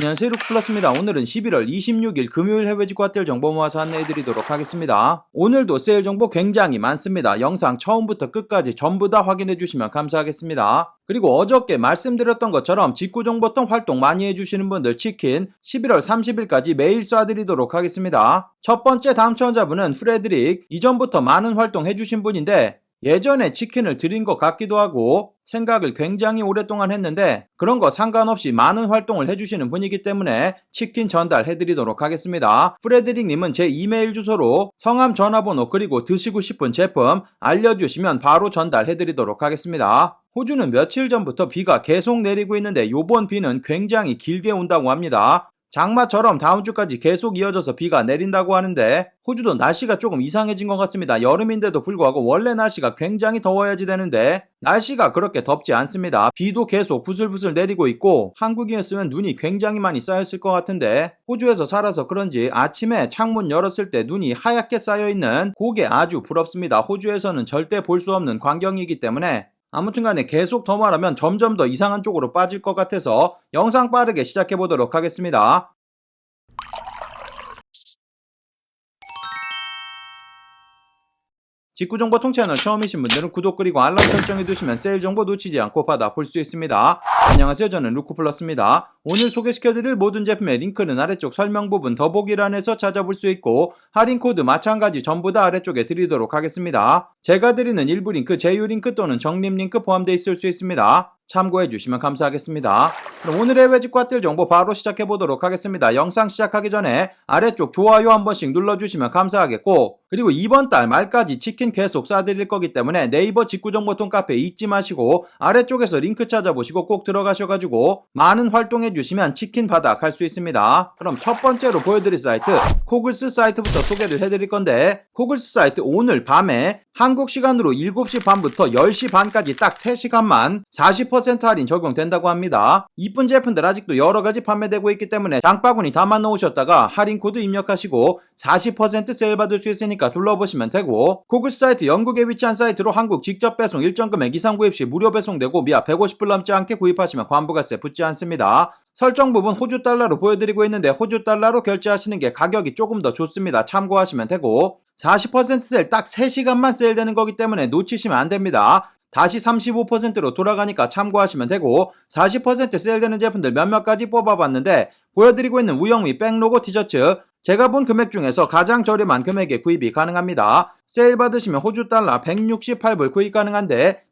안녕하세요, 루크플러스입니다. 오늘은 11월 26일 금요일 해외 직구핫딜 정보 모아서 안내해드리도록 하겠습니다. 오늘도 세일 정보 굉장히 많습니다. 영상 처음부터 끝까지 전부 다 확인해주시면 감사하겠습니다. 그리고 어저께 말씀드렸던 것처럼 직구정보통 활동 많이 해주시는 분들 치킨 11월 30일까지 매일 쏴드리도록 하겠습니다. 첫 번째 당첨자분은 프레드릭. 이전부터 많은 활동 해주신 분인데 예전에 치킨을 드린 것 같기도 하고 생각을 굉장히 오랫동안 했는데 그런 거 상관없이 많은 활동을 해주시는 분이기 때문에 치킨 전달해드리도록 하겠습니다. 프레드릭님은 제 이메일 주소로 성함, 전화번호 그리고 드시고 싶은 제품 알려주시면 바로 전달해드리도록 하겠습니다. 호주는 며칠 전부터 비가 계속 내리고 있는데 요번 비는 굉장히 길게 온다고 합니다. 장마처럼 다음 주까지 계속 이어져서 비가 내린다고 하는데 호주도 날씨가 조금 이상해진 것 같습니다. 여름인데도 불구하고 원래 날씨가 굉장히 더워야지 되는데 날씨가 그렇게 덥지 않습니다. 비도 계속 부슬부슬 내리고 있고 한국이었으면 눈이 굉장히 많이 쌓였을 것 같은데 호주에서 살아서 그런지 아침에 창문 열었을 때 눈이 하얗게 쌓여있는 그게 아주 부럽습니다. 호주에서는 절대 볼 수 없는 광경이기 때문에 아무튼간에 계속 더 말하면 점점 더 이상한 쪽으로 빠질 것 같아서 영상 빠르게 시작해보도록 하겠습니다. 직구정보통 채널 처음이신 분들은 구독 그리고 알람 설정해두시면 세일 정보 놓치지 않고 받아볼 수 있습니다. 안녕하세요, 저는 루크플러스입니다. 오늘 소개시켜드릴 모든 제품의 링크는 아래쪽 설명 부분 더보기란에서 찾아볼 수 있고 할인 코드 마찬가지 전부 다 아래쪽에 드리도록 하겠습니다. 제가 드리는 일부 링크, 제휴 링크 또는 적립 링크 포함되어 있을 수 있습니다. 참고해 주시면 감사하겠습니다. 그럼 오늘의 해외 직구핫딜 정보 바로 시작해 보도록 하겠습니다. 영상 시작하기 전에 아래쪽 좋아요 한 번씩 눌러주시면 감사하겠고 그리고 이번 달 말까지 치킨 계속 쏴드릴 거기 때문에 네이버 직구정보통 카페 잊지 마시고 아래쪽에서 링크 찾아보시고 꼭 들어가셔가지고 많은 활동해 주시면 치킨 받아 갈 수 있습니다. 그럼 첫 번째로 보여드릴 사이트 코글스 사이트부터 소개를 해드릴 건데 코글스 사이트 오늘 밤에 한국 시간으로 7시 반부터 10시 반까지 딱 3시간만 40% 할인 적용된다고 합니다. 이쁜 제품들 아직도 여러가지 판매되고 있기 때문에 장바구니 담아 놓으셨다가 할인 코드 입력하시고 40% 세일 받을 수 있으니까 둘러보시면 되고 코글스 사이트 영국에 위치한 사이트로 한국 직접 배송 일정 금액 이상 구입 시 무료 배송되고 미아 150불 넘지 않게 구입하시면 관부가세 붙지 않습니다. 설정 부분 호주 달러로 보여드리고 있는데 호주 달러로 결제하시는 게 가격이 조금 더 좋습니다. 참고하시면 되고 40% 세일 딱 3시간만 세일되는 거기 때문에 놓치시면 안 됩니다. 다시 35%로 돌아가니까 참고하시면 되고 40% 세일되는 제품들 몇몇 가지 뽑아봤는데 보여드리고 있는 우영미 백로고 티셔츠 제가 본 금액 중에서 가장 저렴한 금액에 구입이 가능합니다. 세일 받으시면 호주 달러 168불 구입 가능한데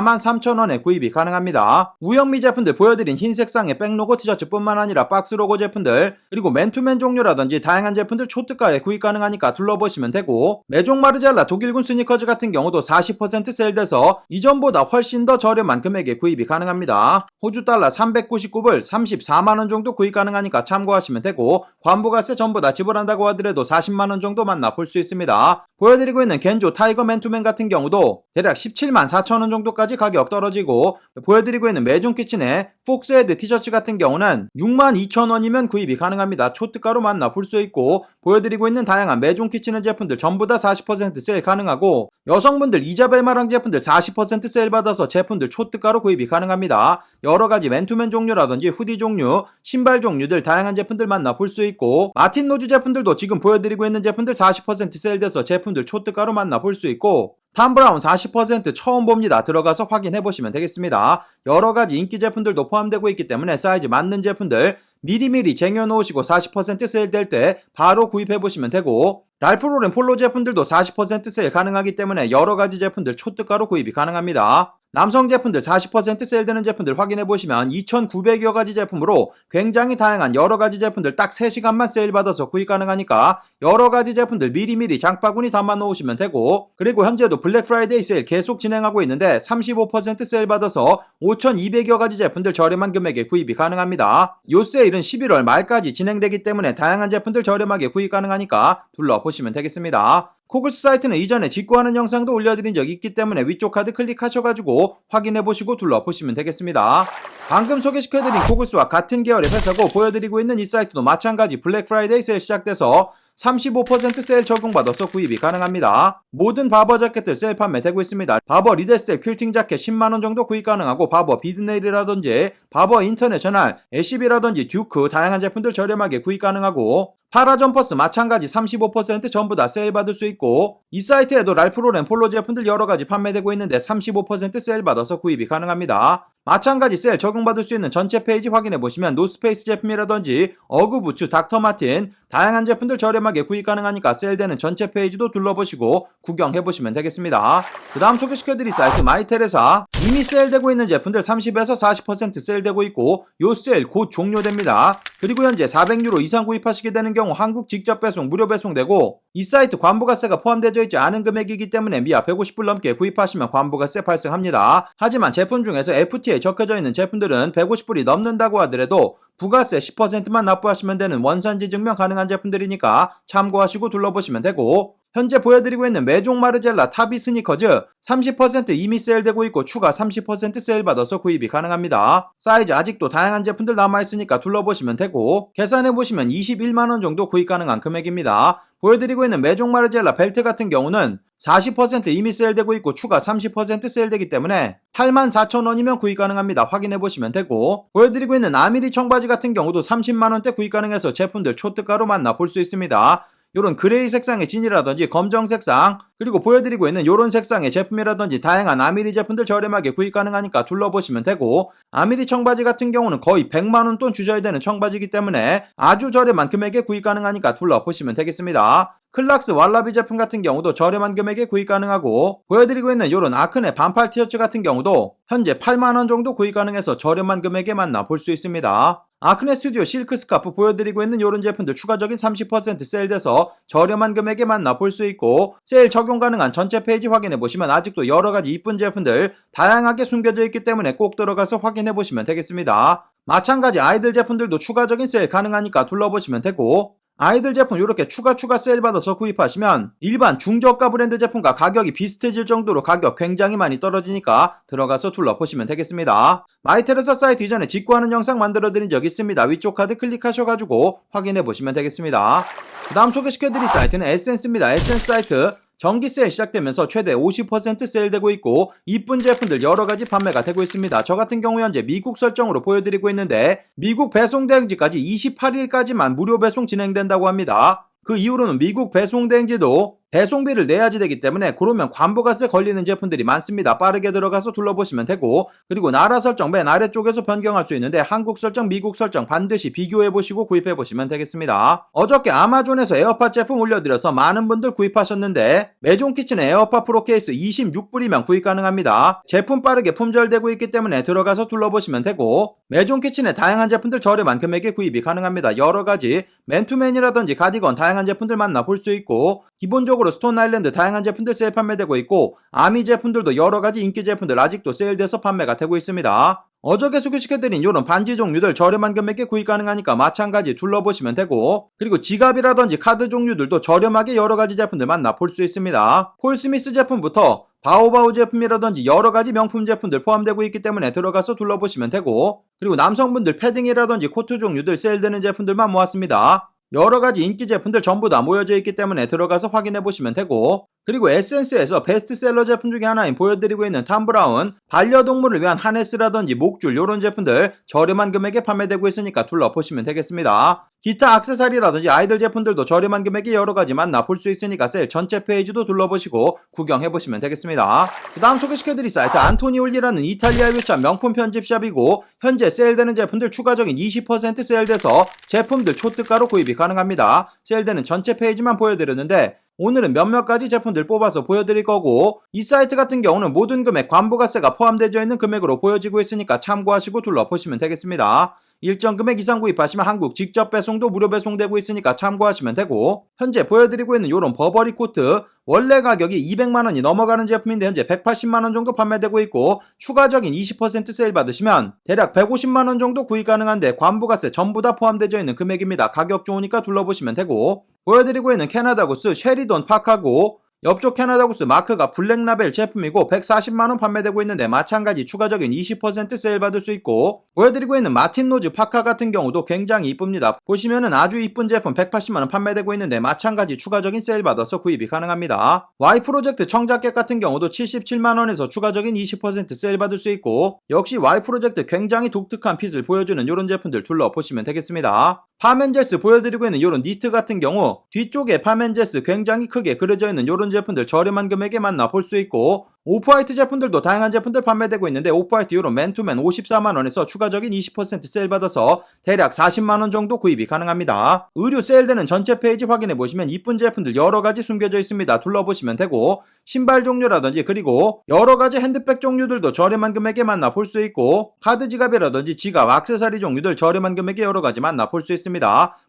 143,000원에 구입이 가능합니다. 우영미 제품들 보여드린 흰 색상의 백로고 티셔츠 뿐만 아니라 박스로고 제품들 그리고 맨투맨 종류라든지 다양한 제품들 초특가에 구입 가능하니까 둘러보시면 되고 메종 마르젤라 독일군 스니커즈 같은 경우도 40% 세일돼서 이전보다 훨씬 더 저렴한 금액에 구입이 가능합니다. 호주 달러 399불 34만원 정도 구입 가능하니까 참고하시면 되고 관부가세 전부 다 지불한다고 하더라도 40만원 정도 만나 볼 수 있습니다. 보여드리고 있는 겐조 타이거 맨투맨 같은 경우도 대략 17만 4천원 정도까지 가격 떨어지고 보여드리고 있는 메종 키친의 폭스헤드 티셔츠 같은 경우는 6만 2천원이면 구입이 가능합니다. 초특가로 만나 볼 수 있고 보여드리고 있는 다양한 메종 키친의 제품들 전부 다 40% 세일 가능하고 여성분들 이자벨마랑 제품들 40% 세일 받아서 제품들 초특가로 구입이 가능합니다. 여러가지 맨투맨 종류라든지 후디 종류, 신발 종류들 다양한 제품들 만나 볼 수 있고 마틴 노즈 제품들도 지금 보여드리고 있는 제품들 40% 세일돼서 제품들 초특가로 만나 볼 수 있고 탐브라운 40% 처음 봅니다. 들어가서 확인해 보시면 되겠습니다. 여러가지 인기 제품들도 포함되고 있기 때문에 사이즈 맞는 제품들 미리미리 쟁여놓으시고 40% 세일될 때 바로 구입해 보시면 되고 랄프 로렌 폴로 제품들도 40% 세일 가능하기 때문에 여러가지 제품들 초특가로 구입이 가능합니다. 남성 제품들 40% 세일되는 제품들 확인해보시면 2,900여 가지 제품으로 굉장히 다양한 여러가지 제품들 딱 3시간만 세일 받아서 구입 가능하니까 여러가지 제품들 미리미리 장바구니 담아 놓으시면 되고 그리고 현재도 블랙 프라이데이 세일 계속 진행하고 있는데 35% 세일 받아서 5,200여 가지 제품들 저렴한 금액에 구입이 가능합니다. 요 세일은 11월 말까지 진행되기 때문에 다양한 제품들 저렴하게 구입 가능하니까 둘러보시면 되겠습니다. 코글스 사이트는 이전에 직구하는 영상도 올려드린 적이 있기 때문에 위쪽 카드 클릭하셔가지고 확인해보시고 둘러보시면 되겠습니다. 방금 소개시켜드린 코글스와 같은 계열의 회사고 보여드리고 있는 이 사이트도 마찬가지 블랙 프라이데이 세일 시작돼서 35% 세일 적용받아서 구입이 가능합니다. 모든 바버 자켓들 세일 판매되고 있습니다. 바버 리데스텔 퀼팅 자켓 10만원 정도 구입 가능하고 바버 비드네일이라든지 바버 인터내셔널, 애쉬비라든지 듀크 다양한 제품들 저렴하게 구입 가능하고 파라 점퍼스 마찬가지 35% 전부 다 세일 받을 수 있고 이 사이트에도 랄프로렌 폴로 제품들 여러가지 판매되고 있는데 35% 세일 받아서 구입이 가능합니다. 마찬가지 세일 적용받을 수 있는 전체 페이지 확인해보시면 노스페이스 제품이라든지 어그부츠, 닥터마틴 다양한 제품들 저렴하게 구입 가능하니까 세일되는 전체 페이지도 둘러보시고 구경해보시면 되겠습니다. 그 다음 소개시켜드릴 사이트 마이테레사 이미 세일되고 있는 제품들 30에서 40% 세일되고 있고 요 세일 곧 종료됩니다. 그리고 현재 400유로 이상 구입하시게 되는 경우 한국 직접 배송 무료 배송되고 이 사이트 관부가세가 포함되어 있지 않은 금액이기 때문에 미아 150불 넘게 구입하시면 관부가세 발생합니다. 하지만 제품 중에서 FTA에 적혀져 있는 제품들은 150불이 넘는다고 하더라도 부가세 10%만 납부하시면 되는 원산지 증명 가능한 제품들이니까 참고하시고 둘러보시면 되고 현재 보여드리고 있는 메종 마르젤라 타비 스니커즈 30% 이미 세일되고 있고 추가 30% 세일 받아서 구입이 가능합니다. 사이즈 아직도 다양한 제품들 남아있으니까 둘러보시면 되고 계산해보시면 21만원 정도 구입 가능한 금액입니다. 보여드리고 있는 메종 마르젤라 벨트 같은 경우는 40% 이미 세일되고 있고 추가 30% 세일되기 때문에 84,000원이면 구입 가능합니다. 확인해보시면 되고 보여드리고 있는 아미리 청바지 같은 경우도 30만원대 구입 가능해서 제품들 초특가로 만나볼 수 있습니다. 요런 그레이 색상의 진이라든지 검정 색상 그리고 보여드리고 있는 요런 색상의 제품이라든지 다양한 아미리 제품들 저렴하게 구입 가능하니까 둘러보시면 되고 아미리 청바지 같은 경우는 거의 100만원 돈 주셔야 되는 청바지이기 때문에 아주 저렴한 금액에 구입 가능하니까 둘러보시면 되겠습니다. 클락스 왈라비 제품 같은 경우도 저렴한 금액에 구입 가능하고 보여드리고 있는 요런 아크네 반팔 티셔츠 같은 경우도 현재 8만원 정도 구입 가능해서 저렴한 금액에 만나볼 수 있습니다. 아크네 스튜디오 실크 스카프 보여드리고 있는 이런 제품들 추가적인 30% 세일돼서 저렴한 금액에 만나볼 수 있고 세일 적용 가능한 전체 페이지 확인해보시면 아직도 여러가지 이쁜 제품들 다양하게 숨겨져 있기 때문에 꼭 들어가서 확인해보시면 되겠습니다. 마찬가지 아이들 제품들도 추가적인 세일 가능하니까 둘러보시면 되고 아이들 제품 이렇게 추가 세일 받아서 구입하시면 일반 중저가 브랜드 제품과 가격이 비슷해질 정도로 가격 굉장히 많이 떨어지니까 들어가서 둘러보시면 되겠습니다. 마이테레사 사이트 이전에 직구하는 영상 만들어드린 적이 있습니다. 위쪽 카드 클릭하셔가지고 확인해보시면 되겠습니다. 그 다음 소개시켜드릴 사이트는 에센스입니다. 에센스 사이트 정기 세일 시작되면서 최대 50% 세일되고 있고 이쁜 제품들 여러가지 판매가 되고 있습니다. 저 같은 경우 현재 미국 설정으로 보여드리고 있는데 미국 배송 대행지까지 28일까지만 무료 배송 진행된다고 합니다. 그 이후로는 미국 배송 대행지도 배송비를 내야지 되기 때문에 그러면 관부가세 걸리는 제품들이 많습니다. 빠르게 들어가서 둘러보시면 되고 그리고 나라 설정 맨 아래쪽에서 변경할 수 있는데 한국 설정, 미국 설정 반드시 비교해보시고 구입해보시면 되겠습니다. 어저께 아마존에서 에어팟 제품 올려드려서 많은 분들 구입하셨는데 메종 키친 에어팟 프로 케이스 26불이면 구입 가능합니다. 제품 빠르게 품절되고 있기 때문에 들어가서 둘러보시면 되고 메종 키친의 다양한 제품들 저렴한 금액에 구입이 가능합니다. 여러가지 맨투맨이라든지 가디건 다양한 제품들 만나볼 수 있고 기본적으로 스톤 아일랜드 다양한 제품들 세일 판매되고 있고 아미 제품들도 여러가지 인기 제품들 아직도 세일돼서 판매가 되고 있습니다. 어저께 소개시켜드린 이런 반지 종류들 저렴한 금액에 구입 가능하니까 마찬가지 둘러보시면 되고 그리고 지갑이라든지 카드 종류들도 저렴하게 여러가지 제품들 만나볼 수 있습니다. 폴 스미스 제품부터 바오바오 제품이라든지 여러가지 명품 제품들 포함되고 있기 때문에 들어가서 둘러보시면 되고 그리고 남성분들 패딩이라든지 코트 종류들 세일되는 제품들만 모았습니다. 여러가지 인기 제품들 전부 다 모여져 있기 때문에 들어가서 확인해보시면 되고 그리고 에센스에서 베스트셀러 제품 중에 하나인 보여드리고 있는 탐브라운 반려동물을 위한 하네스라든지 목줄 요런 제품들 저렴한 금액에 판매되고 있으니까 둘러보시면 되겠습니다. 기타 액세서리라든지 아이들 제품들도 저렴한 금액에 여러가지 만나볼 수 있으니까 세일 전체 페이지도 둘러보시고 구경해보시면 되겠습니다. 그 다음 소개시켜드릴 사이트 안토니올리라는 이탈리아에 위치한 명품 편집샵이고 현재 세일되는 제품들 추가적인 20% 세일돼서 제품들 초특가로 구입이 가능합니다. 세일되는 전체 페이지만 보여드렸는데 오늘은 몇몇 가지 제품들 뽑아서 보여드릴 거고 이 사이트 같은 경우는 모든 금액 관부가세가 포함되어 있는 금액으로 보여지고 있으니까 참고하시고 둘러보시면 되겠습니다. 일정 금액 이상 구입하시면 한국 직접 배송도 무료 배송되고 있으니까 참고하시면 되고 현재 보여드리고 있는 요런 버버리 코트 원래 가격이 200만원이 넘어가는 제품인데 현재 180만원 정도 판매되고 있고 추가적인 20% 세일 받으시면 대략 150만원 정도 구입 가능한데 관부가세 전부 다 포함되어 있는 금액입니다. 가격 좋으니까 둘러보시면 되고 보여드리고 있는 캐나다 구스 쉐리돈 파카고 옆쪽 캐나다 구스 마크가 블랙라벨 제품이고 140만원 판매되고 있는데 마찬가지 추가적인 20% 세일 받을 수 있고, 보여드리고 있는 마틴 노즈 파카 같은 경우도 굉장히 이쁩니다. 보시면은 아주 이쁜 제품 180만원 판매되고 있는데 마찬가지 추가적인 세일 받아서 구입이 가능합니다. Y 프로젝트 청자켓 같은 경우도 77만원에서 추가적인 20% 세일 받을 수 있고, 역시 Y 프로젝트 굉장히 독특한 핏을 보여주는 이런 제품들 둘러보시면 되겠습니다. 파멘젤스 보여드리고 있는 이런 니트 같은 경우 뒤쪽에 파멘젤스 굉장히 크게 그려져 있는 이런 제품들 저렴한 금액에 만나볼 수 있고, 오프화이트 제품들도 다양한 제품들 판매되고 있는데 오프화이트 이런 맨투맨 54만원에서 추가적인 20% 세일 받아서 대략 40만원 정도 구입이 가능합니다. 의류 세일되는 전체 페이지 확인해보시면 이쁜 제품들 여러가지 숨겨져 있습니다. 둘러보시면 되고, 신발 종류라든지 그리고 여러가지 핸드백 종류들도 저렴한 금액에 만나볼 수 있고, 카드 지갑이라든지 지갑, 액세서리 종류들 저렴한 금액에 여러가지 만나볼 수 있습니다.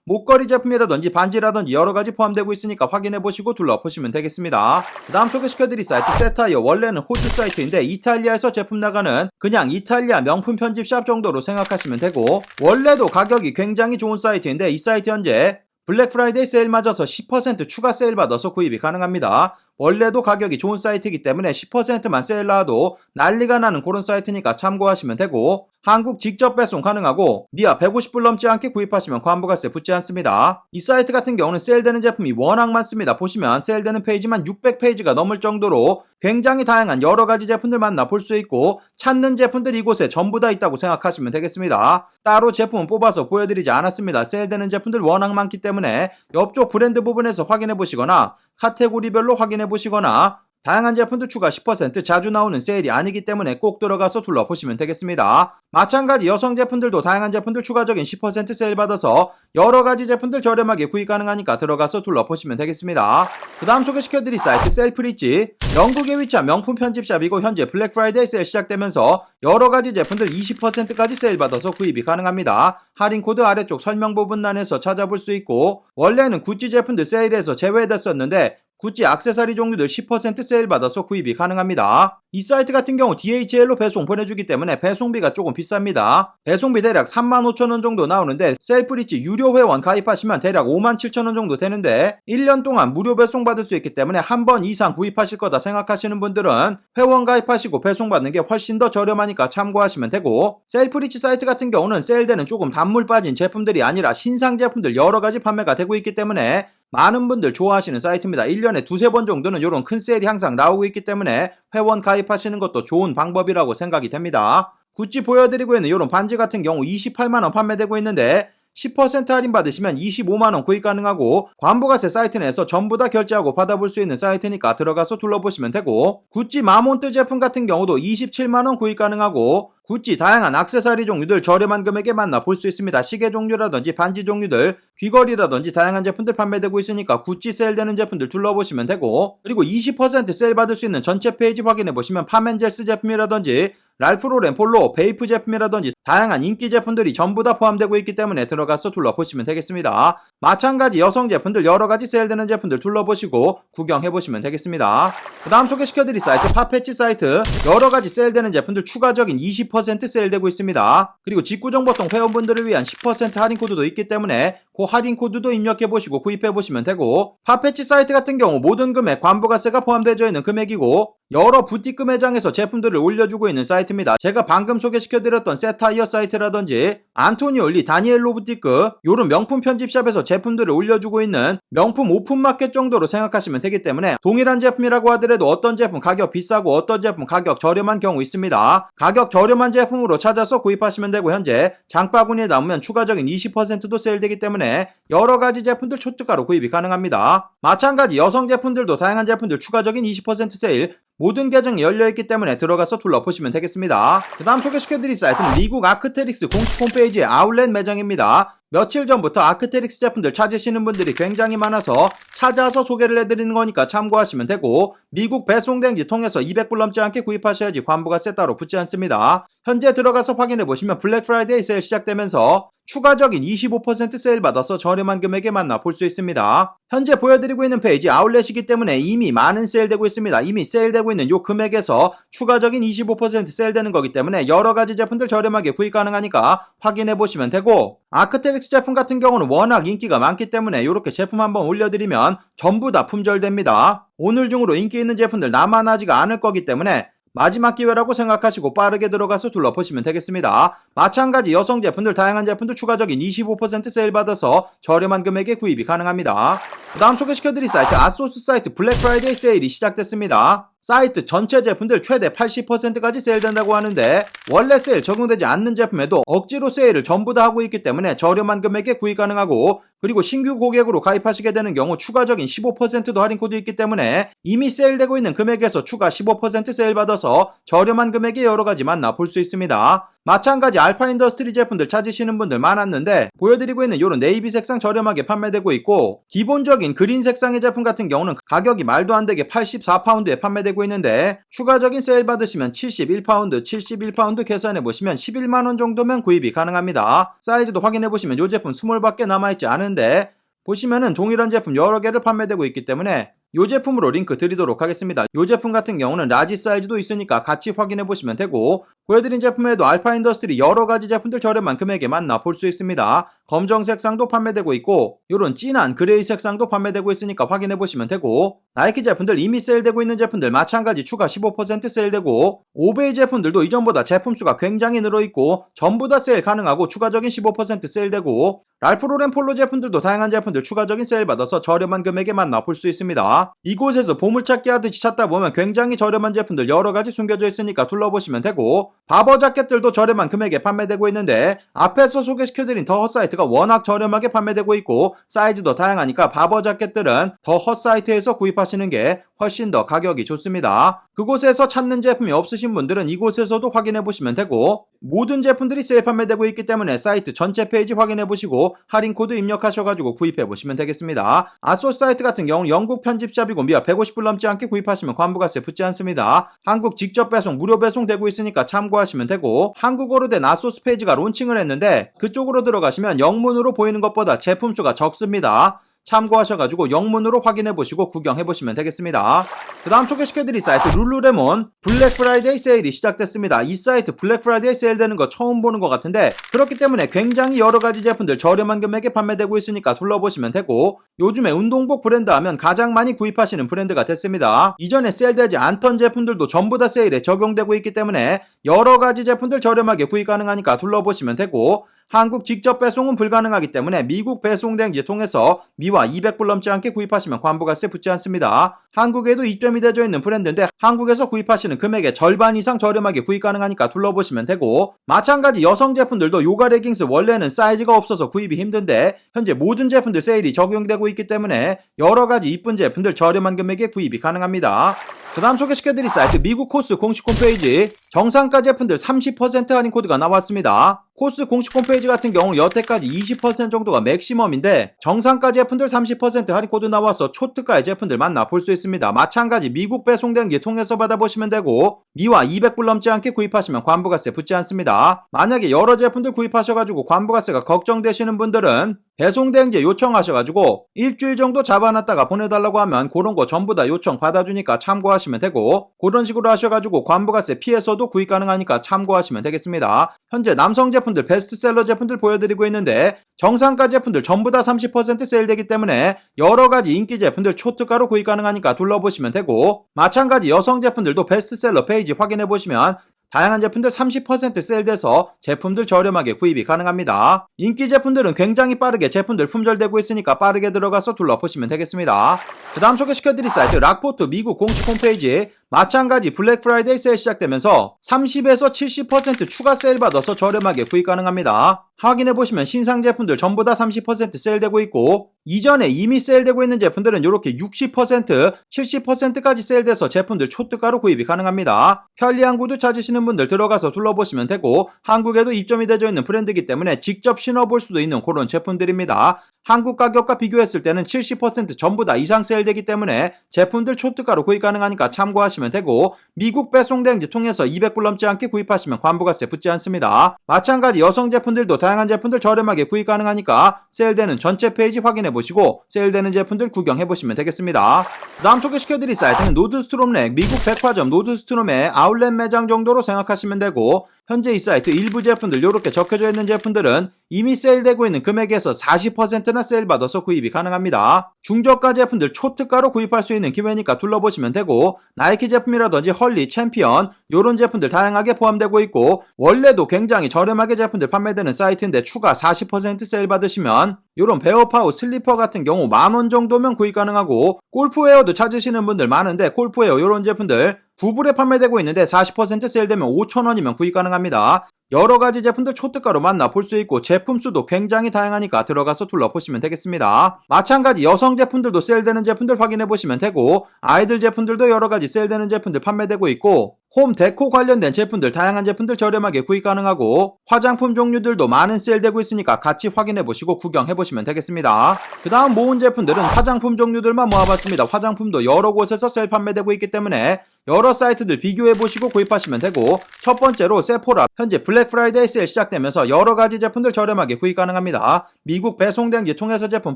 목걸이 제품이라든지 반지라든지 여러가지 포함되고 있으니까 확인해보시고 둘러보시면 되겠습니다. 그 다음 소개시켜드릴 사이트 세타이어, 원래는 호주 사이트인데 이탈리아에서 제품 나가는 그냥 이탈리아 명품 편집샵 정도로 생각하시면 되고, 원래도 가격이 굉장히 좋은 사이트인데 이 사이트 현재 블랙 프라이데이 세일 맞아서 10% 추가 세일 받아서 구입이 가능합니다. 원래도 가격이 좋은 사이트이기 때문에 10%만 세일 나와도 난리가 나는 그런 사이트니까 참고하시면 되고, 한국 직접 배송 가능하고 미아 150불 넘지 않게 구입하시면 관부가세 붙지 않습니다. 이 사이트 같은 경우는 세일되는 제품이 워낙 많습니다. 보시면 세일되는 페이지만 600페이지가 넘을 정도로 굉장히 다양한 여러가지 제품들 만나볼 수 있고, 찾는 제품들 이곳에 전부 다 있다고 생각하시면 되겠습니다. 따로 제품은 뽑아서 보여드리지 않았습니다. 세일되는 제품들 워낙 많기 때문에 옆쪽 브랜드 부분에서 확인해보시거나 카테고리별로 확인해보시거나, 다양한 제품도 추가 10% 자주 나오는 세일이 아니기 때문에 꼭 들어가서 둘러보시면 되겠습니다. 마찬가지 여성 제품들도 다양한 제품들 추가적인 10% 세일 받아서 여러가지 제품들 저렴하게 구입 가능하니까 들어가서 둘러보시면 되겠습니다. 그 다음 소개시켜드릴 사이트 셀프리지, 영국에 위치한 명품 편집샵이고 현재 블랙 프라이데이 세일 시작되면서 여러가지 제품들 20%까지 세일 받아서 구입이 가능합니다. 할인 코드 아래쪽 설명 부분란에서 찾아볼 수 있고, 원래는 구찌 제품들 세일에서 제외됐었는데 구찌 액세서리 종류들 10% 세일 받아서 구입이 가능합니다. 이 사이트 같은 경우 DHL로 배송 보내주기 때문에 배송비가 조금 비쌉니다. 배송비 대략 35,000원 정도 나오는데 셀프리치 유료 회원 가입하시면 대략 57,000원 정도 되는데 1년 동안 무료 배송 받을 수 있기 때문에 한 번 이상 구입하실 거다 생각하시는 분들은 회원 가입하시고 배송 받는 게 훨씬 더 저렴하니까 참고하시면 되고, 셀프리치 사이트 같은 경우는 세일되는 조금 단물 빠진 제품들이 아니라 신상 제품들 여러가지 판매가 되고 있기 때문에 많은 분들 좋아하시는 사이트입니다. 1년에 두세 번 정도는 이런 큰 세일이 항상 나오고 있기 때문에 회원 가입하시는 것도 좋은 방법이라고 생각이 됩니다. 구찌 보여드리고 있는 이런 반지 같은 경우 28만원 판매되고 있는데 10% 할인 받으시면 25만원 구입 가능하고, 관부가세 사이트 내에서 전부 다 결제하고 받아볼 수 있는 사이트니까 들어가서 둘러보시면 되고, 구찌 마몬트 제품 같은 경우도 27만원 구입 가능하고, 구찌 다양한 액세서리 종류들 저렴한 금액에 만나볼 수 있습니다. 시계 종류라든지 반지 종류들, 귀걸이라든지 다양한 제품들 판매되고 있으니까 구찌 세일되는 제품들 둘러보시면 되고, 그리고 20% 세일 받을 수 있는 전체 페이지 확인해보시면 파멘젤스 제품이라든지 랄프로렌, 폴로, 베이프 제품이라든지 다양한 인기 제품들이 전부 다 포함되고 있기 때문에 들어가서 둘러보시면 되겠습니다. 마찬가지 여성 제품들 여러가지 세일되는 제품들 둘러보시고 구경해보시면 되겠습니다. 그 다음 소개시켜드릴 사이트 파페치 사이트, 여러가지 세일되는 제품들 추가적인 20% 세일되고 있습니다. 그리고 직구정보통 회원분들을 위한 10% 할인 코드도 있기 때문에 그 할인 코드도 입력해보시고 구입해보시면 되고, 파페치 사이트 같은 경우 모든 금액 관부가세가 포함되어 있는 금액이고 여러 부티크 매장에서 제품들을 올려주고 있는 사이트입니다. 제가 방금 소개시켜드렸던 세타이어 사이트라든지 안토니올리, 다니엘로 부티크 요런 명품 편집샵에서 제품들을 올려주고 있는 명품 오픈마켓 정도로 생각하시면 되기 때문에 동일한 제품이라고 하더라도 어떤 제품 가격 비싸고 어떤 제품 가격 저렴한 경우 있습니다. 가격 저렴한 제품으로 찾아서 구입하시면 되고, 현재 장바구니에 남으면 추가적인 20%도 세일되기 때문에 여러가지 제품들 초특가로 구입이 가능합니다. 마찬가지 여성 제품들도 다양한 제품들 추가적인 20% 세일 모든 계정이 열려있기 때문에 들어가서 둘러보시면 되겠습니다. 그 다음 소개시켜드릴 사이트는 미국 아크테릭스 공식 홈페이지의 아울렛 매장입니다. 며칠 전부터 아크테릭스 제품들 찾으시는 분들이 굉장히 많아서 찾아서 소개를 해드리는 거니까 참고하시면 되고, 미국 배송대행지 통해서 200불 넘지 않게 구입하셔야지 관부가세 따로 붙지 않습니다. 현재 들어가서 확인해보시면 블랙 프라이데이 세일 시작되면서 추가적인 25% 세일 받아서 저렴한 금액에 만나볼 수 있습니다. 현재 보여드리고 있는 페이지 아울렛이기 때문에 이미 많은 세일되고 있습니다. 이미 세일되고 있는 요 금액에서 추가적인 25% 세일되는 거기 때문에 여러가지 제품들 저렴하게 구입 가능하니까 확인해 보시면 되고, 아크테릭스 제품 같은 경우는 워낙 인기가 많기 때문에 이렇게 제품 한번 올려드리면 전부 다 품절됩니다. 오늘 중으로 인기 있는 제품들 남아나지가 않을 거기 때문에 마지막 기회라고 생각하시고 빠르게 들어가서 둘러보시면 되겠습니다. 마찬가지 여성 제품들, 다양한 제품들 추가적인 25% 세일 받아서 저렴한 금액에 구입이 가능합니다. 그 다음 소개시켜드릴 사이트, 아소스 사이트 블랙 프라이데이 세일이 시작됐습니다. 사이트 전체 제품들 최대 80%까지 세일된다고 하는데, 원래 세일 적용되지 않는 제품에도 억지로 세일을 전부 다 하고 있기 때문에 저렴한 금액에 구입 가능하고, 그리고 신규 고객으로 가입하시게 되는 경우 추가적인 15%도 할인 코드 있기 때문에 이미 세일되고 있는 금액에서 추가 15% 세일 받아서 저렴한 금액에 여러가지 만나볼 수 있습니다. 마찬가지 알파 인더스트리 제품들 찾으시는 분들 많았는데, 보여드리고 있는 이런 네이비 색상 저렴하게 판매되고 있고, 기본적인 그린 색상의 제품 같은 경우는 가격이 말도 안 되게 84파운드에 판매되고 있는데, 추가적인 세일 받으시면 71파운드 계산해 보시면 11만원 정도면 구입이 가능합니다. 사이즈도 확인해 보시면 이 제품 스몰밖에 남아있지 않은데, 보시면은 동일한 제품 여러 개를 판매되고 있기 때문에 이 제품으로 링크 드리도록 하겠습니다. 이 제품 같은 경우는 라지 사이즈도 있으니까 같이 확인해 보시면 되고, 보여드린 제품에도 알파 인더스트리 여러가지 제품들 저렴한 금액에 만나볼 수 있습니다. 검정 색상도 판매되고 있고, 요런 진한 그레이 색상도 판매되고 있으니까 확인해 보시면 되고, 나이키 제품들 이미 세일되고 있는 제품들 마찬가지 추가 15% 세일되고, 오베이 제품들도 이전보다 제품 수가 굉장히 늘어있고 전부 다 세일 가능하고 추가적인 15% 세일되고, 랄프 로렌 폴로 제품들도 다양한 제품들 추가적인 세일 받아서 저렴한 금액에 만나볼 수 있습니다. 이곳에서 보물찾기 하듯이 찾다 보면 굉장히 저렴한 제품들 여러가지 숨겨져 있으니까 둘러보시면 되고, 바버 자켓들도 저렴한 금액에 판매되고 있는데, 앞에서 소개시켜드린 더 헛 사이트가 워낙 저렴하게 판매되고 있고 사이즈도 다양하니까 바버 자켓들은 더 헛 사이트에서 구입하시는 게 훨씬 더 가격이 좋습니다. 그곳에서 찾는 제품이 없으신 분들은 이곳에서도 확인해 보시면 되고, 모든 제품들이 세일 판매되고 있기 때문에 사이트 전체 페이지 확인해 보시고 할인 코드 입력하셔가지고 구입해 보시면 되겠습니다. 아소스 사이트 같은 경우는 영국 편집샵이고 미화 150불 넘지 않게 구입하시면 관부가세 붙지 않습니다. 한국 직접 배송, 무료 배송 되고 있으니까 참고하시면 되고, 한국어로 된 아소스 페이지가 론칭을 했는데 그쪽으로 들어가시면 영문으로 보이는 것보다 제품 수가 적습니다. 참고하셔가지고 영문으로 확인해보시고 구경해보시면 되겠습니다. 그 다음 소개시켜드릴 사이트 룰루레몬 블랙 프라이데이 세일이 시작됐습니다. 이 사이트 블랙 프라이데이 세일 되는 거 처음 보는 것 같은데, 그렇기 때문에 굉장히 여러가지 제품들 저렴한 금액에 판매되고 있으니까 둘러보시면 되고, 요즘에 운동복 브랜드 하면 가장 많이 구입하시는 브랜드가 됐습니다. 이전에 세일되지 않던 제품들도 전부 다 세일에 적용되고 있기 때문에 여러가지 제품들 저렴하게 구입 가능하니까 둘러보시면 되고, 한국 직접 배송은 불가능하기 때문에 미국 배송 대행지 통해서 미화 200불 넘지 않게 구입하시면 관부가세 붙지 않습니다. 한국에도 입점이 되어 있는 브랜드인데 한국에서 구입하시는 금액의 절반 이상 저렴하게 구입 가능하니까 둘러보시면 되고, 마찬가지 여성 제품들도 요가 레깅스 원래는 사이즈가 없어서 구입이 힘든데 현재 모든 제품들 세일이 적용되고 있기 때문에 여러가지 이쁜 제품들 저렴한 금액에 구입이 가능합니다. 그 다음 소개시켜드릴 사이트 미국 코스 공식 홈페이지, 정상가 제품들 30% 할인 코드가 나왔습니다. 코스 공식 홈페이지 같은 경우는 여태까지 20% 정도가 맥시멈인데 정상가 제품들 30% 할인 코드 나와서 초특가의 제품들 만나볼 수 있습니다. 마찬가지 미국 배송 대행지 통해서 받아보시면 되고, 미화 200불 넘지 않게 구입하시면 관부가세 붙지 않습니다. 만약에 여러 제품들 구입하셔가지고 관부가세가 걱정되시는 분들은 배송 대행지 요청하셔가지고 일주일 정도 잡아놨다가 보내달라고 하면 그런 거 전부 다 요청 받아주니까 참고하시면 되고, 그런 식으로 하셔가지고 관부가세 피해서도 구입 가능하니까 참고하시면 되겠습니다. 현재 남성 제품들 베스트셀러 제품들 보여드리고 있는데 정상가 제품들 전부 다 30% 세일되기 때문에 여러가지 인기 제품들 초특가로 구입 가능하니까 둘러보시면 되고, 마찬가지 여성 제품들도 베스트셀러 페이지 확인해보시면 다양한 제품들 30% 세일돼서 제품들 저렴하게 구입이 가능합니다. 인기 제품들은 굉장히 빠르게 제품들 품절되고 있으니까 빠르게 들어가서 둘러보시면 되겠습니다. 그 다음 소개시켜드릴 사이트 락포트 미국 공식 홈페이지, 마찬가지 블랙 프라이데이 세일 시작되면서 30에서 70% 추가 세일 받아서 저렴하게 구입 가능합니다. 확인해보시면 신상 제품들 전부 다 30% 세일되고 있고, 이전에 이미 세일되고 있는 제품들은 이렇게 60%, 70%까지 세일돼서 제품들 초특가로 구입이 가능합니다. 편리한 구두 찾으시는 분들 들어가서 둘러보시면 되고, 한국에도 입점이 되어 있는 브랜드이기 때문에 직접 신어볼 수도 있는 그런 제품들입니다. 한국 가격과 비교했을 때는 70% 전부 다 이상 세일되기 때문에 제품들 초특가로 구입 가능하니까 참고하시면 되고, 미국 배송 대행지 통해서 200불 넘지 않게 구입하시면 관부가세 붙지 않습니다. 마찬가지 여성 제품들도 다양한 제품들 저렴하게 구입 가능하니까 세일되는 전체 페이지 확인해보시고 세일되는 제품들 구경해보시면 되겠습니다. 다음 소개시켜드릴 사이트는 노드스트롬 넥 미국 백화점 노드스트롬의 아울렛 매장 정도로 생각하시면 되고, 현재 이 사이트 일부 제품들 이렇게 적혀져 있는 제품들은 이미 세일되고 있는 금액에서 40%나 세일받아서 구입이 가능합니다. 중저가 제품들 초특가로 구입할 수 있는 기회니까 둘러보시면 되고, 나이키 제품이라든지 헐리, 챔피언 이런 제품들 다양하게 포함되고 있고, 원래도 굉장히 저렴하게 제품들 판매되는 사이트인데 추가 40% 세일 받으시면 이런 베어파우 슬리퍼 같은 경우 10,000원 정도면 구입 가능하고, 골프웨어도 찾으시는 분들 많은데 골프웨어 이런 제품들 9불에 판매되고 있는데 40% 세일되면 5,000원이면 구입 가능합니다. 여러가지 제품들 초특가로 만나볼 수 있고 제품 수도 굉장히 다양하니까 들어가서 둘러보시면 되겠습니다. 마찬가지 여성 제품들도 세일되는 제품들 확인해보시면 되고, 아이들 제품들도 여러가지 세일되는 제품들 판매되고 있고, 홈 데코 관련된 제품들 다양한 제품들 저렴하게 구입 가능하고, 화장품 종류들도 많은 세일되고 있으니까 같이 확인해보시고 구경해보시면 되겠습니다. 그 다음 모은 제품들은 화장품 종류들만 모아봤습니다. 화장품도 여러 곳에서 세일 판매되고 있기 때문에 여러 사이트들 비교해보시고 구입하시면 되고, 첫 번째로 세포라 현재 블랙 프라이데이 세일 시작되면서 여러가지 제품들 저렴하게 구입 가능합니다. 미국 배송 대행지 통해서 제품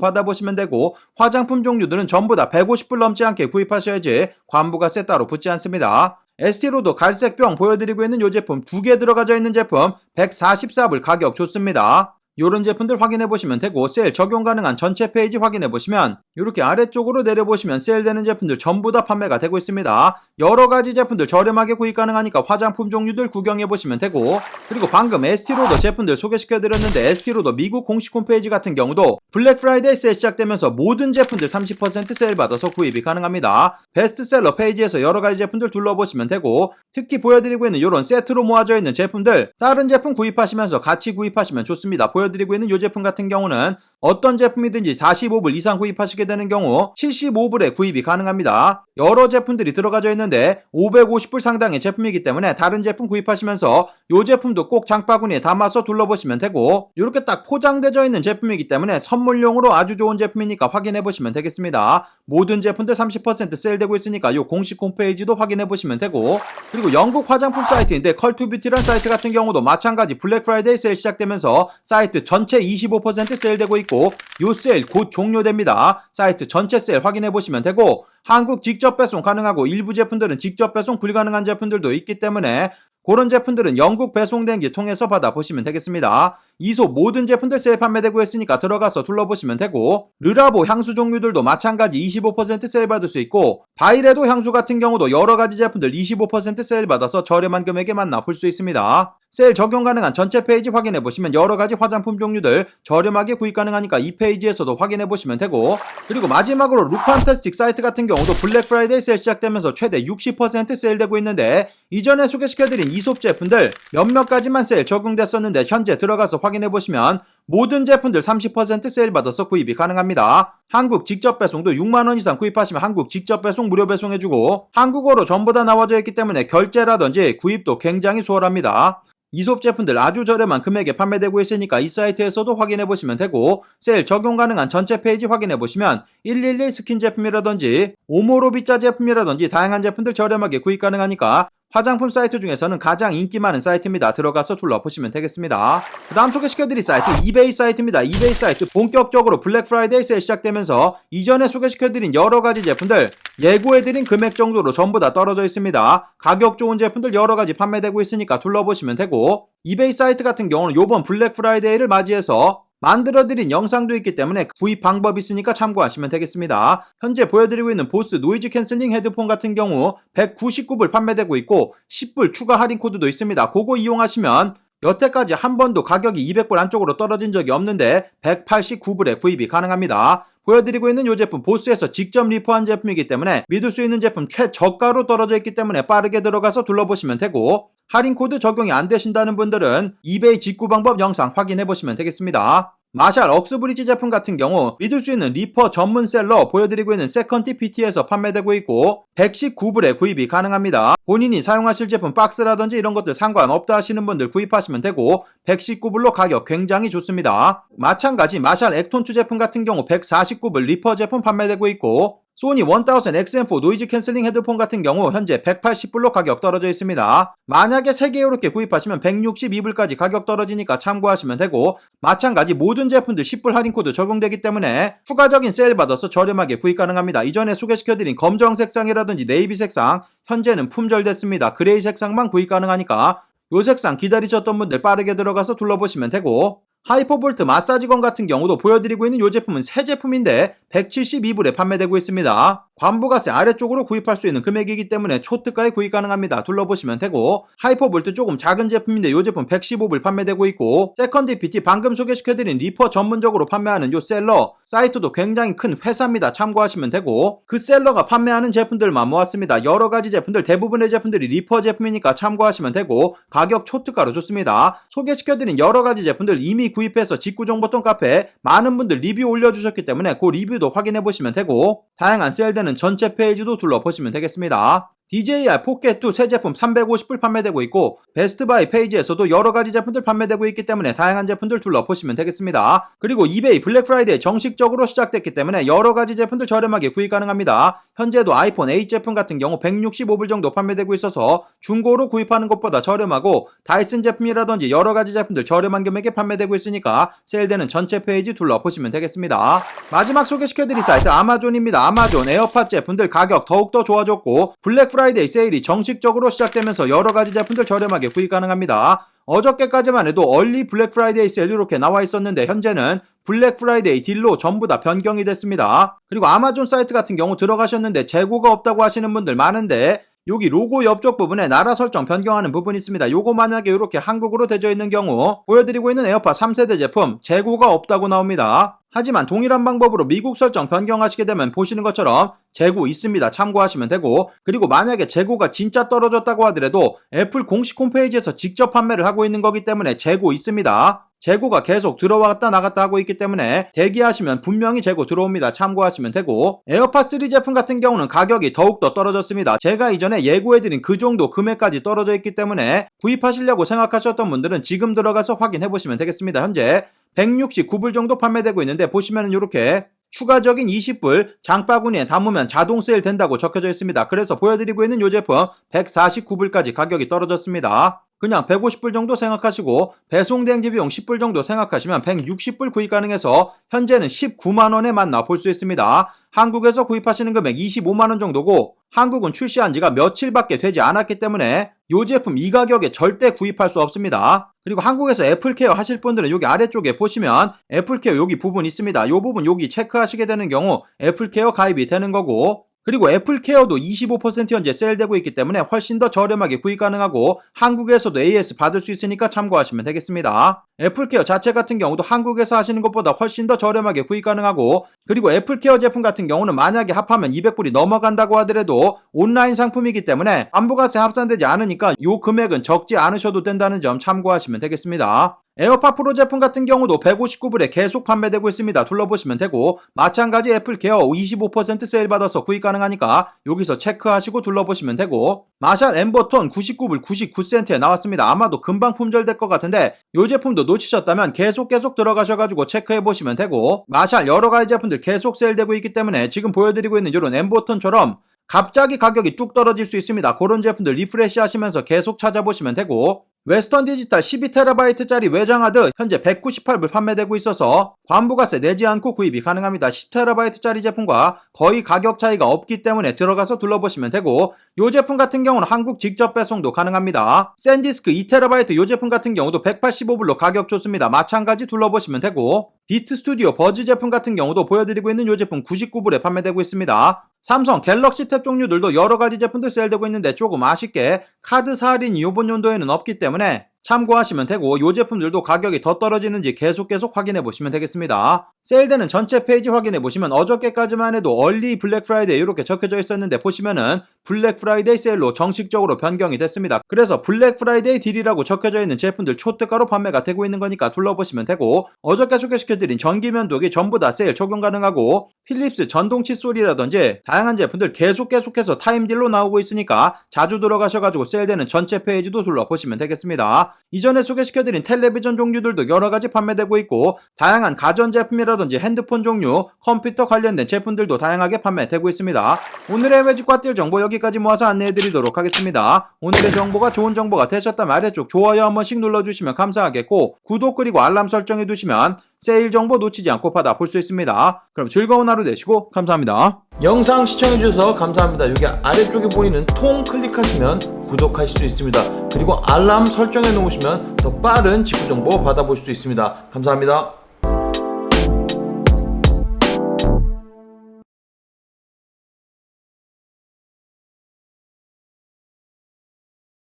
받아보시면 되고, 화장품 종류들은 전부 다 150불 넘지 않게 구입하셔야지 관부가세 따로 붙지 않습니다. 에스티로더 갈색병 보여드리고 있는 이 제품 2개 들어가져 있는 제품 144불 가격 좋습니다. 요런 제품들 확인해보시면 되고, 세일 적용 가능한 전체 페이지 확인해보시면 이렇게 아래쪽으로 내려보시면 세일되는 제품들 전부 다 판매가 되고 있습니다. 여러가지 제품들 저렴하게 구입 가능하니까 화장품 종류들 구경해보시면 되고, 그리고 방금 에스티로더 제품들 소개시켜드렸는데 에스티로더 미국 공식 홈페이지 같은 경우도 블랙 프라이데이 세일 시작되면서 모든 제품들 30% 세일 받아서 구입이 가능합니다. 베스트셀러 페이지에서 여러가지 제품들 둘러보시면 되고, 특히 보여드리고 있는 이런 세트로 모아져 있는 제품들 다른 제품 구입하시면서 같이 구입하시면 좋습니다. 보여드리고 있는 이 제품 같은 경우는 어떤 제품이든지 45불 이상 구입하시게 되는 경우 75불에 구입이 가능합니다. 여러 제품들이 들어가져 있는데 550불 상당의 제품이기 때문에 다른 제품 구입하시면서 이 제품도 꼭 장바구니에 담아서 둘러보시면 되고, 이렇게 딱 포장되어 있는 제품이기 때문에 선물용으로 아주 좋은 제품이니까 확인해보시면 되겠습니다. 모든 제품들 30% 세일되고 있으니까 이 공식 홈페이지도 확인해보시면 되고, 그리고 영국 화장품 사이트인데 컬투뷰티란 사이트 같은 경우도 마찬가지 블랙 프라이데이 세일 시작되면서 사이트 전체 25% 세일되고 있고, 이 세일 곧 종료됩니다. 사이트 전체 세일 확인해보시면 되고, 한국 직접 배송 가능하고 일부 제품들은 직접 배송 불가능한 제품들도 있기 때문에 그런 제품들은 영국 배송 대행지 통해서 받아보시면 되겠습니다. 이솝 모든 제품들 세일 판매되고 있으니까 들어가서 둘러보시면 되고, 르라보 향수 종류들도 마찬가지 25% 세일 받을 수 있고, 바이레도 향수 같은 경우도 여러가지 제품들 25% 세일 받아서 저렴한 금액에 만나볼 수 있습니다. 세일 적용 가능한 전체 페이지 확인해보시면 여러가지 화장품 종류들 저렴하게 구입 가능하니까 이 페이지에서도 확인해보시면 되고, 그리고 마지막으로 룩판타스틱 사이트 같은 경우도 블랙 프라이데이 세일 시작되면서 최대 60% 세일되고 있는데, 이전에 소개시켜드린 이솝 제품들 몇몇 가지만 세일 적용됐었는데 현재 들어가서 확인해보시면 모든 제품들 30% 세일 받아서 구입이 가능합니다. 한국 직접 배송도 6만원 이상 구입하시면 한국 직접 배송 무료 배송해주고, 한국어로 전부 다 나와져 있기 때문에 결제라든지 구입도 굉장히 수월합니다. 이솝 제품들 아주 저렴한 금액에 판매되고 있으니까 이 사이트에서도 확인해보시면 되고, 세일 적용 가능한 전체 페이지 확인해보시면 111 스킨 제품이라든지 오모로비자 제품이라든지 다양한 제품들 저렴하게 구입 가능하니까 화장품 사이트 중에서는 가장 인기 많은 사이트입니다. 들어가서 둘러보시면 되겠습니다. 그 다음 소개시켜드릴 사이트 이베이 사이트입니다. 이베이 사이트 본격적으로 블랙 프라이데이 세일 시작되면서 이전에 소개시켜드린 여러가지 제품들 예고해드린 금액 정도로 전부 다 떨어져 있습니다. 가격 좋은 제품들 여러가지 판매되고 있으니까 둘러보시면 되고, 이베이 사이트 같은 경우는 요번 블랙 프라이데이를 맞이해서 만들어드린 영상도 있기 때문에 구입 방법이 있으니까 참고하시면 되겠습니다. 현재 보여드리고 있는 보스 노이즈 캔슬링 헤드폰 같은 경우 199불 판매되고 있고 10불 추가 할인 코드도 있습니다. 그거 이용하시면 여태까지 한 번도 가격이 200불 안쪽으로 떨어진 적이 없는데 189불에 구입이 가능합니다. 보여드리고 있는 이 제품 보스에서 직접 리포한 제품이기 때문에 믿을 수 있는 제품 최저가로 떨어져 있기 때문에 빠르게 들어가서 둘러보시면 되고, 할인 코드 적용이 안 되신다는 분들은 이베이 직구 방법 영상 확인해 보시면 되겠습니다. 마샬 억스브리지 제품 같은 경우 믿을 수 있는 리퍼 전문 셀러 보여드리고 있는 세컨티 PT에서 판매되고 있고 119불에 구입이 가능합니다. 본인이 사용하실 제품 박스라든지 이런 것들 상관없다 하시는 분들 구입하시면 되고 119불로 가격 굉장히 좋습니다. 마찬가지 마샬 액톤2 제품 같은 경우 149불 리퍼 제품 판매되고 있고 소니 1000XM4 노이즈 캔슬링 헤드폰 같은 경우 현재 180불로 가격 떨어져 있습니다. 만약에 3개 이렇게 구입하시면 162불까지 가격 떨어지니까 참고하시면 되고 마찬가지 모든 제품들 10불 할인 코드 적용되기 때문에 추가적인 세일 받아서 저렴하게 구입 가능합니다. 이전에 소개시켜드린 검정 색상이라든지 네이비 색상 현재는 품절됐습니다. 그레이 색상만 구입 가능하니까 요 색상 기다리셨던 분들 빠르게 들어가서 둘러보시면 되고 하이퍼볼트 마사지건 같은 경우도 보여드리고 있는 이 제품은 새 제품인데 172불에 판매되고 있습니다. 관부가세 아래쪽으로 구입할 수 있는 금액이기 때문에 초특가에 구입 가능합니다. 둘러보시면 되고 하이퍼볼트 조금 작은 제품인데 이 제품 115불 판매되고 있고 세컨디 PT 방금 소개시켜드린 리퍼 전문적으로 판매하는 이 셀러 사이트도 굉장히 큰 회사입니다. 참고하시면 되고 그 셀러가 판매하는 제품들만 모았습니다. 여러가지 제품들 대부분의 제품들이 리퍼 제품이니까 참고하시면 되고 가격 초특가로 좋습니다. 소개시켜드린 여러가지 제품들 이미 구입해서 직구정보통 카페에 많은 분들 리뷰 올려주셨기 때문에 그 리뷰도 확인해보시면 되고 다양한 세일되는 전체 페이지도 둘러보시면 되겠습니다. DJI 포켓2 새 제품 350불 판매되고 있고 베스트바이 페이지에서도 여러가지 제품들 판매되고 있기 때문에 다양한 제품들 둘러보시면 되겠습니다. 그리고 이베이 블랙프라이데이 정식적으로 시작됐기 때문에 여러가지 제품들 저렴하게 구입 가능합니다. 현재도 아이폰 8 제품 같은 경우 165불 정도 판매되고 있어서 중고로 구입하는 것보다 저렴하고 다이슨 제품이라든지 여러가지 제품들 저렴한 금액에 판매되고 있으니까 세일되는 전체 페이지 둘러보시면 되겠습니다. 마지막 소개시켜드릴 사이트 아마존입니다. 아마존 에어팟 제품들 가격 더욱더 좋아졌고 블랙 프라이데이 세일이 정식적으로 시작되면서 여러가지 제품들 저렴하게 구입 가능합니다. 어저께까지만 해도 얼리 블랙 프라이데이 세일 이렇게 나와 있었는데 현재는 블랙 프라이데이 딜로 전부 다 변경이 됐습니다. 그리고 아마존 사이트 같은 경우 들어가셨는데 재고가 없다고 하시는 분들 많은데 여기 로고 옆쪽 부분에 나라 설정 변경하는 부분이 있습니다. 요거 만약에 이렇게 한국어로 되어 있는 경우 보여드리고 있는 에어팟 3세대 제품 재고가 없다고 나옵니다. 하지만 동일한 방법으로 미국 설정 변경하시게 되면 보시는 것처럼 재고 있습니다. 참고하시면 되고 그리고 만약에 재고가 진짜 떨어졌다고 하더라도 애플 공식 홈페이지에서 직접 판매를 하고 있는 거기 때문에 재고 있습니다. 재고가 계속 들어왔다 나갔다 하고 있기 때문에 대기하시면 분명히 재고 들어옵니다. 참고하시면 되고 에어팟 3 제품 같은 경우는 가격이 더욱더 떨어졌습니다. 제가 이전에 예고해드린 그 정도 금액까지 떨어져 있기 때문에 구입하시려고 생각하셨던 분들은 지금 들어가서 확인해보시면 되겠습니다. 현재 169불 정도 판매되고 있는데 보시면은 이렇게 추가적인 20불 장바구니에 담으면 자동 세일 된다고 적혀져 있습니다. 그래서 보여드리고 있는 이 제품 149불까지 가격이 떨어졌습니다. 그냥 150불 정도 생각하시고 배송대행지 비용 10불 정도 생각하시면 160불 구입 가능해서 현재는 19만원에 만나 볼 수 있습니다. 한국에서 구입하시는 금액 25만원 정도고 한국은 출시한 지가 며칠밖에 되지 않았기 때문에 이 제품 이 가격에 절대 구입할 수 없습니다. 그리고 한국에서 애플케어 하실 분들은 여기 아래쪽에 보시면 애플케어 여기 부분 있습니다. 이 부분 여기 체크하시게 되는 경우 애플케어 가입이 되는 거고 그리고 애플케어도 25% 현재 세일되고 있기 때문에 훨씬 더 저렴하게 구입 가능하고 한국에서도 AS 받을 수 있으니까 참고하시면 되겠습니다. 애플케어 자체 같은 경우도 한국에서 하시는 것보다 훨씬 더 저렴하게 구입 가능하고 그리고 애플케어 제품 같은 경우는 만약에 합하면 200불이 넘어간다고 하더라도 온라인 상품이기 때문에 관부가세 합산되지 않으니까 이 금액은 적지 않으셔도 된다는 점 참고하시면 되겠습니다. 에어팟 프로 제품 같은 경우도 159불에 계속 판매되고 있습니다. 둘러보시면 되고 마찬가지 애플케어 25% 세일 받아서 구입 가능하니까 여기서 체크하시고 둘러보시면 되고 마샬 엠버톤 99불 99센트에 나왔습니다. 아마도 금방 품절될 것 같은데 이 제품도 놓치셨다면 계속 들어가셔가지고 체크해보시면 되고 마샬 여러가지 제품들 계속 세일되고 있기 때문에 지금 보여드리고 있는 이런 엠버톤처럼 갑자기 가격이 뚝 떨어질 수 있습니다. 그런 제품들 리프레시 하시면서 계속 찾아보시면 되고 웨스턴 디지털 12TB짜리 외장하드 현재 198불 판매되고 있어서 관부가세 내지 않고 구입이 가능합니다. 10TB짜리 제품과 거의 가격 차이가 없기 때문에 들어가서 둘러보시면 되고 이 제품 같은 경우는 한국 직접 배송도 가능합니다. 샌디스크 2TB 이 제품 같은 경우도 185불로 가격 좋습니다. 마찬가지 둘러보시면 되고 비트 스튜디오 버즈 제품 같은 경우도 보여드리고 있는 이 제품 99불에 판매되고 있습니다. 삼성 갤럭시 탭 종류들도 여러가지 제품들 세일되고 있는데 조금 아쉽게 카드 할인이 이번 연도에는 없기 때문에 참고하시면 되고 이 제품들도 가격이 더 떨어지는지 계속 확인해 보시면 되겠습니다. 세일되는 전체 페이지 확인해 보시면 어저께까지만 해도 얼리 블랙 프라이데이 이렇게 적혀져 있었는데 보시면은 블랙 프라이데이 세일로 정식적으로 변경이 됐습니다. 그래서 블랙 프라이데이 딜이라고 적혀져 있는 제품들 초특가로 판매가 되고 있는 거니까 둘러보시면 되고, 어저께 소개시켜드린 전기 면도기 전부 다 세일 적용 가능하고 필립스 전동 칫솔이라든지 다양한 제품들 계속해서 타임딜로 나오고 있으니까 자주 들어가셔가지고 세일되는 전체 페이지도 둘러보시면 되겠습니다. 이전에 소개시켜드린 텔레비전 종류들도 여러가지 판매되고 있고 다양한 가전제품이라든지 핸드폰 종류, 컴퓨터 관련된 제품들도 다양하게 판매되고 있습니다. 오늘의 매직과 뛸 정보 여기까지 모아서 안내해드리도록 하겠습니다. 오늘의 정보가 좋은 정보가 되셨다면 아래쪽 좋아요 한 번씩 눌러주시면 감사하겠고, 구독 그리고 알람 설정해두시면 세일 정보 놓치지 않고 받아볼 수 있습니다. 그럼 즐거운 하루 되시고 감사합니다. 영상 시청해주셔서 감사합니다. 여기 아래쪽에 보이는 통 클릭하시면 구독하실 수 있습니다. 그리고 알람 설정해 놓으시면 더 빠른 직구 정보 받아볼 수 있습니다. 감사합니다.